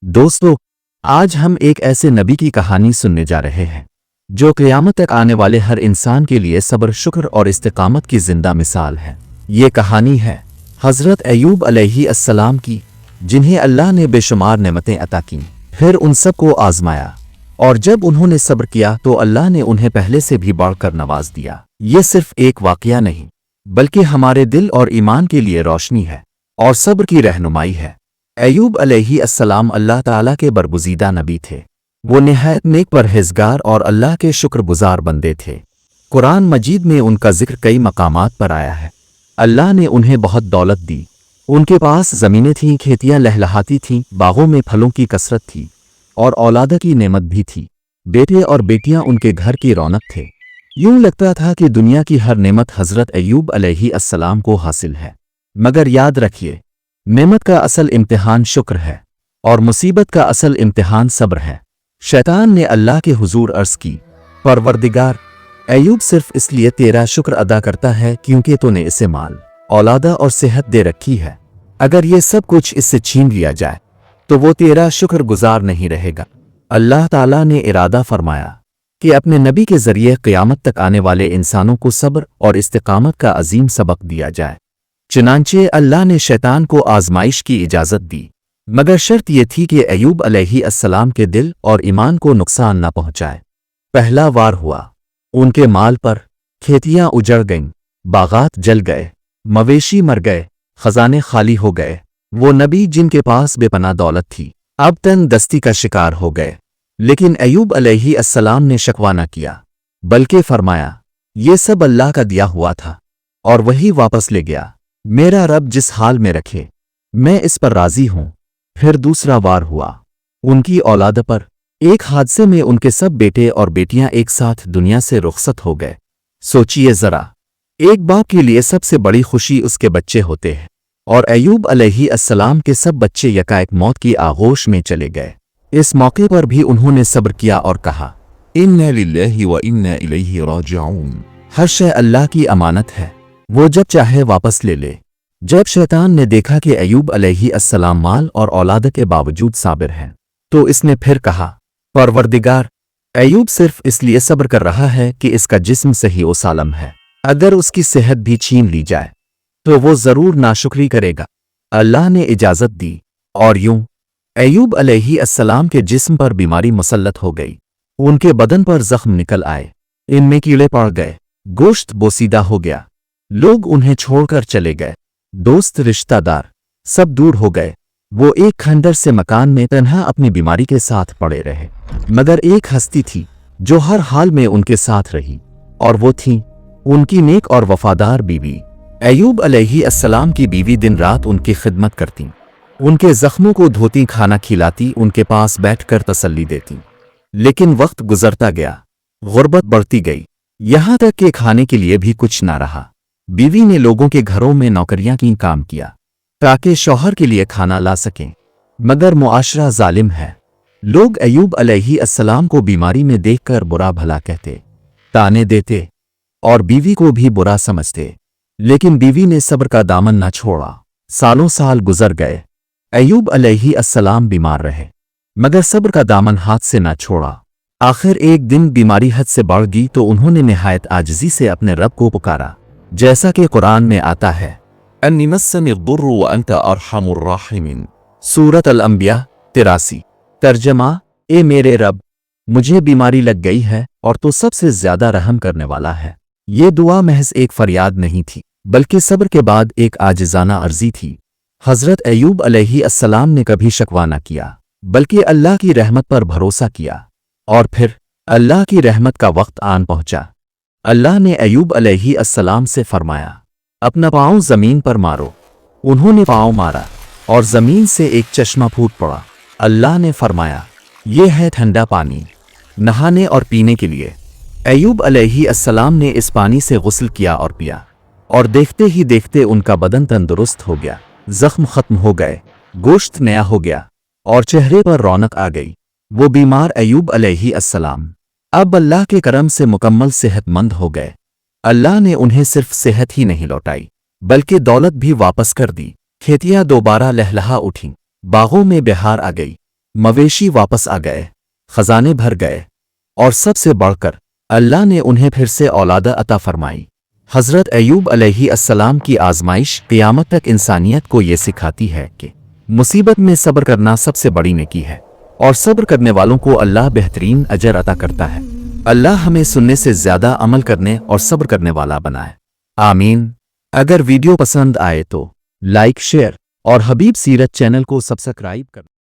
दोस्तों, आज हम एक ऐसे नबी की कहानी सुनने जा रहे हैं जो क़यामत तक आने वाले हर इंसान के लिए सब्र, शुक्र और इस्तिकामत की जिंदा मिसाल है। ये कहानी है हज़रत अय्यूब अलैहिस्सलाम की, जिन्हें अल्लाह ने बेशुमार नेमतें अता की, फिर उन सब को आजमाया और जब उन्होंने सब्र किया तो अल्लाह ने उन्हें पहले से भी बढ़कर नवाज दिया। ये सिर्फ एक वाक़या नहीं बल्कि हमारे दिल और ईमान के लिए रोशनी है और सब्र की रहनुमाई है। अय्यूब अलैहिस्सलाम अल्लाह ताला के बरगुज़ीदा नबी थे। वो निहायत नेक परहेज़गार और अल्लाह के शुक्रगुजार बंदे थे। कुरान मजीद में उनका जिक्र कई मकामात पर आया है। अल्लाह ने उन्हें बहुत दौलत दी। उनके पास ज़मीनें थीं, खेतियाँ लहलहाती थीं, बागों में फलों की कसरत थी और औलाद की नेमत भी थी। बेटे और बेटियां उनके घर की रौनक थे। यूं लगता था कि दुनिया की हर नेमत हज़रत अय्यूब अलैहिस्सलाम को हासिल है। मगर याद रखिए, नेमत का असल इम्तिहान शुक्र है और मुसीबत का असल इम्तिहान सब्र है। शैतान ने अल्लाह के हुजूर अर्ज़ की, परवरदिगार, अय्यूब सिर्फ इसलिए तेरा शुक्र अदा करता है क्योंकि तूने इसे माल, औलादा और सेहत दे रखी है। अगर ये सब कुछ इससे छीन लिया जाए तो वो तेरा शुक्रगुजार नहीं रहेगा। अल्लाह ताला ने इरादा फरमाया कि अपने नबी के ज़रिए क़यामत तक आने वाले इंसानों को सब्र और इस्तिकामत का अजीम सबक दिया जाए। चुनांचे अल्लाह ने शैतान को आजमाइश की इजाज़त दी, मगर शर्त यह थी कि अय्यूब अलैहिस्सलाम के दिल और ईमान को नुकसान न पहुंचाए। पहला वार हुआ, उनके माल पर खेतियां उजड़ गईं, बागात जल गए, मवेशी मर गए, खजाने खाली हो गए। वो नबी जिनके पास बेपनाह दौलत थी अब तन दस्ती का शिकार हो गए। लेकिन अय्यूब अलैहिस्सलाम ने शकवा न किया, बल्कि फरमाया, ये सब अल्लाह का दिया हुआ था और वही वापस ले गया। मेरा रब जिस हाल में रखे मैं इस पर राजी हूं। फिर दूसरा वार हुआ, उनकी औलाद पर। एक हादसे में उनके सब बेटे और बेटियां एक साथ दुनिया से रुखसत हो गए। सोचिए जरा, एक बाप के लिए सबसे बड़ी खुशी उसके बच्चे होते हैं और अय्यूब अलैहिस्सलाम के सब बच्चे यकाएक मौत की आगोश में चले गए। इस मौके पर भी उन्होंने सब्र किया और कहा, इन्ना लिल्लाहि व इन्ना इलैहि राजिऊन। हर शय अल्लाह की अमानत है, वो जब चाहे वापस ले ले। जब शैतान ने देखा कि अय्यूब अलैहिस्सलाम माल और औलाद के बावजूद साबिर हैं, तो इसने फिर कहा, परवरदिगार, अय्यूब सिर्फ इसलिए सब्र कर रहा है कि इसका जिस्म सही ओ सालम है। अगर उसकी सेहत भी छीन ली जाए तो वो जरूर नाशुक्री करेगा। अल्लाह ने इजाज़त दी और यूं अय्यूब अलैहिस्सलाम के जिस्म पर बीमारी मुसल्लत हो गई। उनके बदन पर जख्म निकल आए, इनमें कीड़े पड़ गए, गोश्त बोसीदा हो गया। लोग उन्हें छोड़कर चले गए, दोस्त रिश्तेदार सब दूर हो गए। वो एक खंडर से मकान में तन्हा अपनी बीमारी के साथ पड़े रहे। मगर एक हस्ती थी जो हर हाल में उनके साथ रही, और वो थी उनकी नेक और वफादार बीवी। अय्यूब अलैहिस्सलाम की बीवी दिन रात उनकी खिदमत करती, उनके जख्मों को धोती, खाना खिलाती, उनके पास बैठकर तसल्ली देती। लेकिन वक्त गुजरता गया, गुर्बत बढ़ती गई, यहां तक कि खाने के लिए भी कुछ ना रहा। बीवी ने लोगों के घरों में नौकरियां की, काम किया ताकि शौहर के लिए खाना ला सकें। मगर मुआशरा जालिम है। लोग अय्यूब अलैहिस्सलाम को बीमारी में देखकर बुरा भला कहते, ताने देते और बीवी को भी बुरा समझते। लेकिन बीवी ने सब्र का दामन न छोड़ा। सालों साल गुजर गए, अय्यूब अलैहिस्सलाम बीमार रहे, मगर सब्र का दामन हाथ से न छोड़ा। आखिर एक दिन बीमारी हद से बढ़ गई तो उन्होंने निहायत आजिज़ी से अपने रब को पुकारा, जैसा कि कुरान में आता है, अन्नी मस्सनी दुर्रु व अंत अरहमुर राहिमीन। सूरत अल-अंबिया 83। तर्जमा, ए मेरे रब, मुझे बीमारी लग गई है और तो सबसे ज्यादा रहम करने वाला है। ये दुआ महज एक फरियाद नहीं थी, बल्कि सब्र के बाद एक आजिज़ाना अर्जी थी। हज़रत अय्यूब अलैहिस्सलाम ने कभी शकवा न किया, बल्कि अल्लाह की रहमत पर भरोसा किया। और फिर अल्लाह की रहमत का वक्त आन पहुंचा। अल्लाह ने अय्यूब अलैहिस्सलाम से फरमाया, अपना पाँव ज़मीन पर मारो। उन्होंने पाँव मारा और ज़मीन से एक चश्मा फूट पड़ा। अल्लाह ने फरमाया, ये है ठंडा पानी, नहाने और पीने के लिए। अय्यूब अलैहिस्सलाम ने इस पानी से गुस्ल किया और पिया, और देखते ही देखते उनका बदन तंदुरुस्त हो गया, जख्म खत्म हो गए, गोश्त नया हो गया और चेहरे पर रौनक आ गई। वो बीमार अय्यूब अलैहिस्सलाम अब अल्लाह के करम से मुकम्मल सेहतमंद हो गए। अल्लाह ने उन्हें सिर्फ सेहत ही नहीं लौटाई, बल्कि दौलत भी वापस कर दी। खेतियां दोबारा लहलहा उठीं, बागों में बहार आ गई, मवेशी वापस आ गए, खजाने भर गए, और सबसे बढ़कर अल्लाह ने उन्हें फिर से औलाद अता फरमाई। हज़रत अय्यूब अलैहिस्सलाम की आजमाइश क़यामत तक इंसानियत को ये सिखाती है कि मुसीबत में सब्र करना सबसे बड़ी नेकी है, और सब्र करने वालों को अल्लाह बेहतरीन अजर अता करता है। अल्लाह हमें सुनने से ज़्यादा अमल करने और सब्र करने वाला बनाए। आमीन। अगर वीडियो पसंद आए तो लाइक, शेयर और हबीब सीरत चैनल को सब्सक्राइब कर